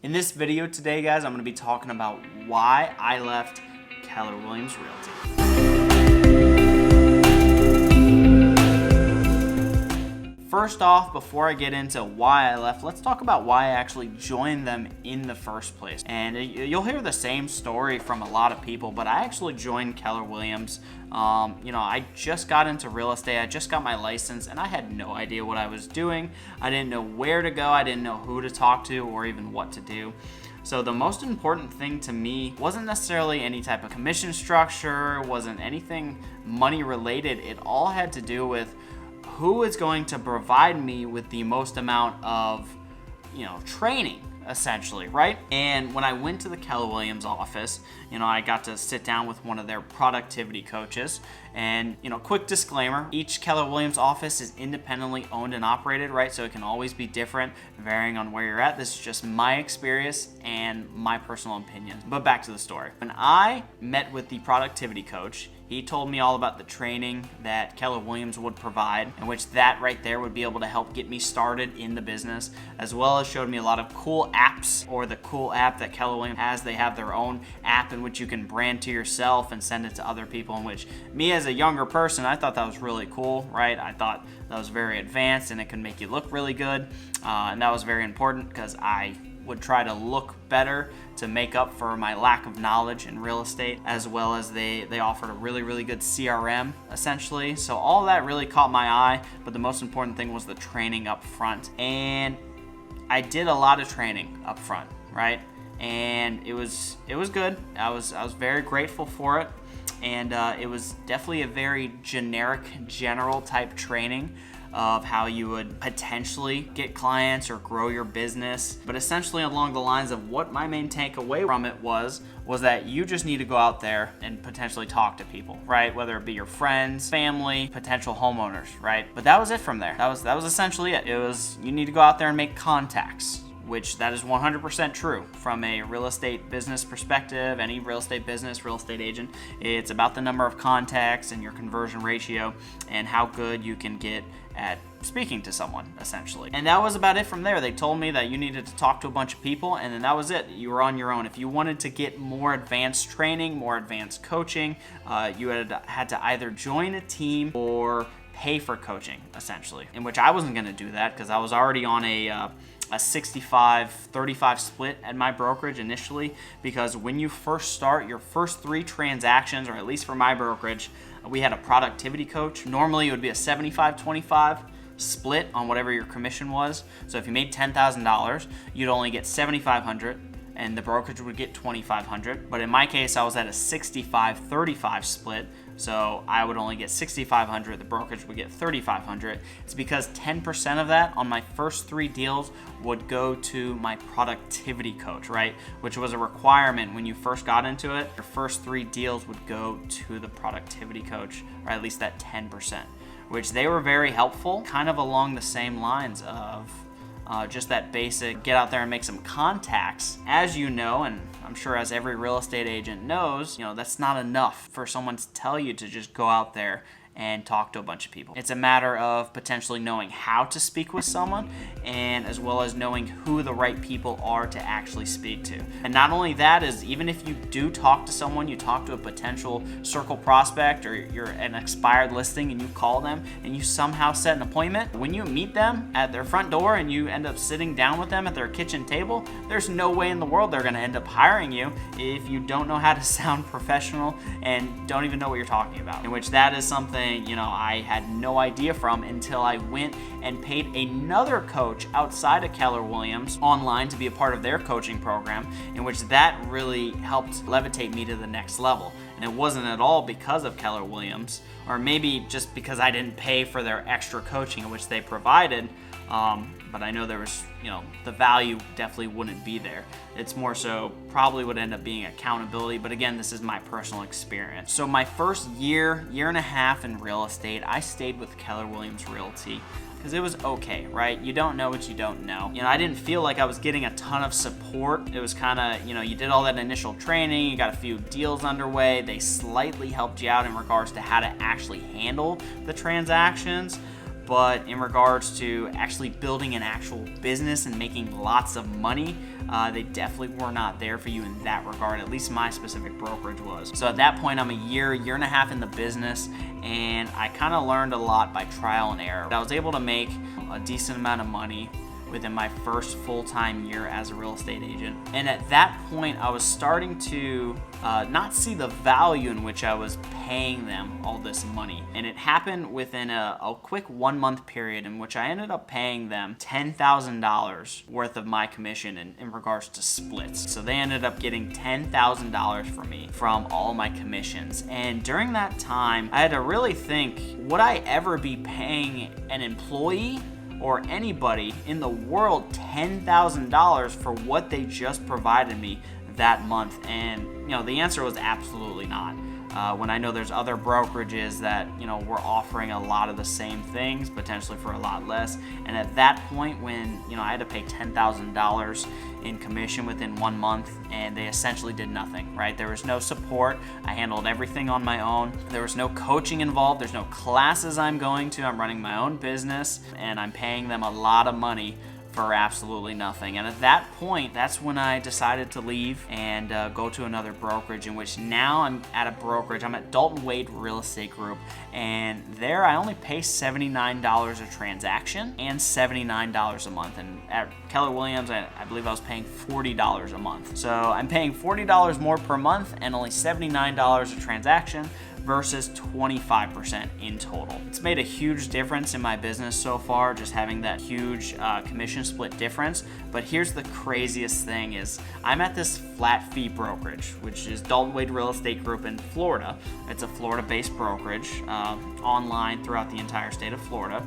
In this video today, guys, I'm going to be talking about why I left Keller Williams Realty. First off, before I get into why I left, let's talk about why I actually joined them in the first place. And you'll hear the same story from a lot of people, but I actually joined Keller Williams. I just got into real estate. I just got my license, and I had no idea what I was doing. I didn't know where to go. I didn't know who to talk to or even what to do. So the most important thing to me wasn't necessarily any type of commission structure, wasn't anything money related. It all had to do with who is going to provide me with the most amount of, training, essentially, right? And when I went to the Keller Williams office, I got to sit down with one of their productivity coaches. And, quick disclaimer, each Keller Williams office is independently owned and operated, right? So it can always be different, varying on where you're at. This is just my experience and my personal opinion. But back to the story. When I met with the productivity coach, he told me all about the training that Keller Williams would provide, in which that right there would be able to help get me started in the business, as well as showed me a lot of cool apps, or the cool app that Keller Williams has. They have their own app in which you can brand to yourself and send it to other people, in which me as a younger person, I thought that was really cool, right? I thought that was very advanced and it could make you look really good. And that was very important because I would try to look better to make up for my lack of knowledge in real estate, as well as they offered a really, really good CRM, essentially. So all that really caught my eye, but the most important thing was the training up front. And I did a lot of training up front, right? And it was good. I was very grateful for it. And it was definitely a very general type training of how you would potentially get clients or grow your business. But essentially along the lines of what my main takeaway from it was that you just need to go out there and potentially talk to people, right? Whether it be your friends, family, potential homeowners, right? But that was it from there. That was essentially it. It was, you need to go out there and make contacts, which that is 100% true from a real estate business perspective. Any real estate business, real estate agent, it's about the number of contacts and your conversion ratio and how good you can get at speaking to someone, essentially. And that was about it from there. They told me that you needed to talk to a bunch of people, and then that was it. You were on your own. If you wanted to get more advanced training, more advanced coaching, you had to either join a team or pay for coaching, essentially, in which I wasn't going to do that because I was already on a 65-35 split at my brokerage initially, because when you first start your first 3 transactions, or at least for my brokerage, we had a productivity coach. Normally it would be a 75-25 split on whatever your commission was. So if you made $10,000, you'd only get $7,500 and the brokerage would get $2,500. But in my case, I was at a 65-35 split. So I would only get $6,500, the brokerage would get $3,500. It's because 10% of that on my first 3 deals would go to my productivity coach, right? Which was a requirement when you first got into it. Your first 3 deals would go to the productivity coach, or at least that 10%, which they were very helpful, kind of along the same lines of just that basic get out there and make some contacts. As you know, and I'm sure as every real estate agent knows, that's not enough for someone to tell you to just go out there and talk to a bunch of people. It's a matter of potentially knowing how to speak with someone, and as well as knowing who the right people are to actually speak to. And not only that, is even if you do talk to someone, you talk to a potential circle prospect, or you're an expired listing and you call them and you somehow set an appointment, when you meet them at their front door and you end up sitting down with them at their kitchen table, there's no way in the world they're going to end up hiring you if you don't know how to sound professional and don't even know what you're talking about. In which that is something I had no idea from until I went and paid another coach outside of Keller Williams online to be a part of their coaching program, in which that really helped levitate me to the next level. And it wasn't at all because of Keller Williams, or maybe just because I didn't pay for their extra coaching, which they provided. But I know there was, the value definitely wouldn't be there. It's more so probably would end up being accountability. But again, this is my personal experience. So my first year and a half in real estate, I stayed with Keller Williams Realty because it was okay, right? You don't know what you don't know. I didn't feel like I was getting a ton of support. It was kind of, you did all that initial training, you got a few deals underway. They slightly helped you out in regards to how to actually handle the transactions. but in regards to actually building an actual business and making lots of money, they definitely were not there for you in that regard. At least my specific brokerage was. So at that point, I'm a year and a half in the business, and I kind of learned a lot by trial and error. I was able to make a decent amount of money within my first full-time year as a real estate agent. And at that point, I was starting to not see the value in which I was paying them all this money. And it happened within a quick 1 month period in which I ended up paying them $10,000 worth of my commission in regards to splits. So they ended up getting $10,000 from me from all my commissions. And during that time, I had to really think, would I ever be paying an employee or anybody in the world $10,000 for what they just provided me that month? And the answer was absolutely not. When I know there's other brokerages that were offering a lot of the same things, potentially for a lot less. And at that point, when I had to pay $10,000 in commission within 1 month, and they essentially did nothing, right? There was no support. I handled everything on my own. There was no coaching involved. There's no classes I'm going to. I'm running my own business, and I'm paying them a lot of money for absolutely nothing. And at that point, that's when I decided to leave and go to another brokerage, in which now I'm at a brokerage. I'm at Dalton Real Estate Group, and there I only pay $79 a transaction and $79 a month. And at Keller Williams, I believe I was paying $40 a month. So I'm paying $40 more per month and only $79 a transaction versus 25% in total. It's made a huge difference in my business so far, just having that huge commission split difference. But here's the craziest thing is I'm at this flat fee brokerage, which is Dalton Real Estate Group in Florida. It's a Florida-based brokerage, online throughout the entire state of Florida.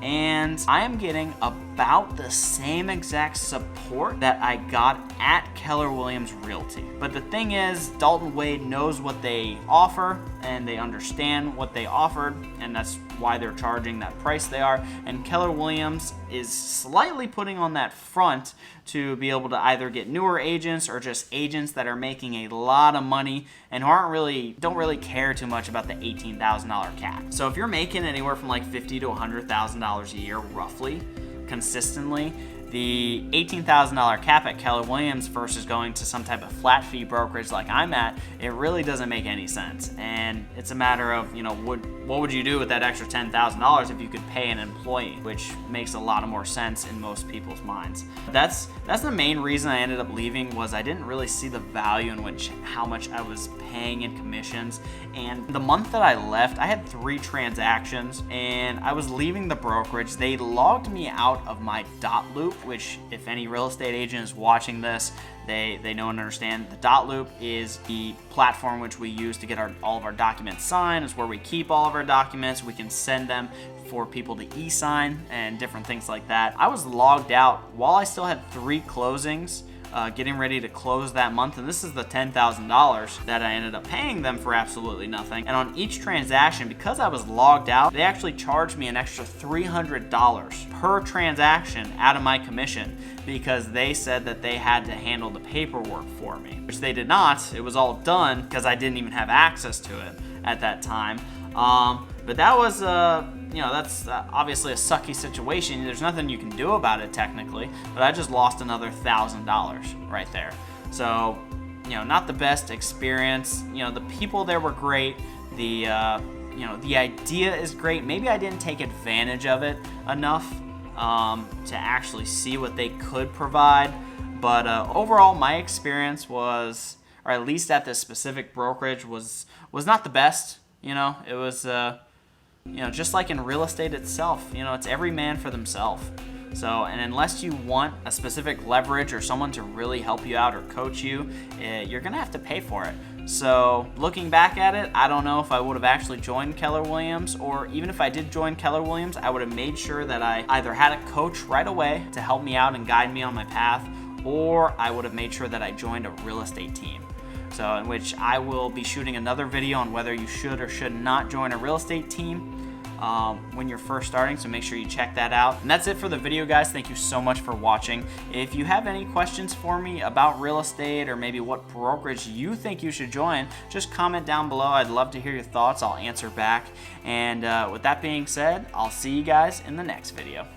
And I am getting about the same exact support that I got at Keller Williams Realty. But the thing is, Dalton Wade knows what they offer, and they understand what they offered, and that's why they're charging that price they are. And Keller Williams is slightly putting on that front to be able to either get newer agents or just agents that are making a lot of money and don't really care too much about the $18,000 cap. So if you're making anywhere from like $50,000 to $100,000 a year, roughly, consistently, the $18,000 cap at Keller Williams versus going to some type of flat fee brokerage like I'm at, it really doesn't make any sense. And it's a matter of, what would you do with that extra $10,000 if you could pay an employee, which makes a lot more sense in most people's minds. That's the main reason I ended up leaving, was I didn't really see the value in how much I was paying in commissions. And the month that I left, I had 3 transactions, and I was leaving the brokerage. They logged me out of my dot loop, which, if any real estate agent is watching this, they know and understand. The dot loop is the platform which we use to get all of our documents signed. It's where we keep all of our documents. We can send them for people to e-sign and different things like that. I was logged out while I still had 3 closings, getting ready to close that month, and this is the $10,000 that I ended up paying them for absolutely nothing. And on each transaction, because I was logged out, they actually charged me an extra $300 per transaction out of my commission, because they said that they had to handle the paperwork for me, which they did not. It was all done because I didn't even have access to it at that time. But that was, that's obviously a sucky situation. There's nothing you can do about it technically, but I just lost another $1,000 right there. So, not the best experience. The people there were great. The idea is great. Maybe I didn't take advantage of it enough to actually see what they could provide. But overall, my experience was, or at least at this specific brokerage, was not the best. It was, just like in real estate itself, it's every man for themselves. So, and unless you want a specific leverage or someone to really help you out or coach you, you're going to have to pay for it. So looking back at it, I don't know if I would have actually joined Keller Williams, or even if I did join Keller Williams, I would have made sure that I either had a coach right away to help me out and guide me on my path, or I would have made sure that I joined a real estate team. So in which I will be shooting another video on whether you should or should not join a real estate team. when you're first starting, so make sure you check that out. And that's it for the video, guys. Thank you so much for watching. If you have any questions for me about real estate, or maybe what brokerage you think you should join, just comment down below. I'd love to hear your thoughts. I'll answer back. And with that being said, I'll see you guys in the next video.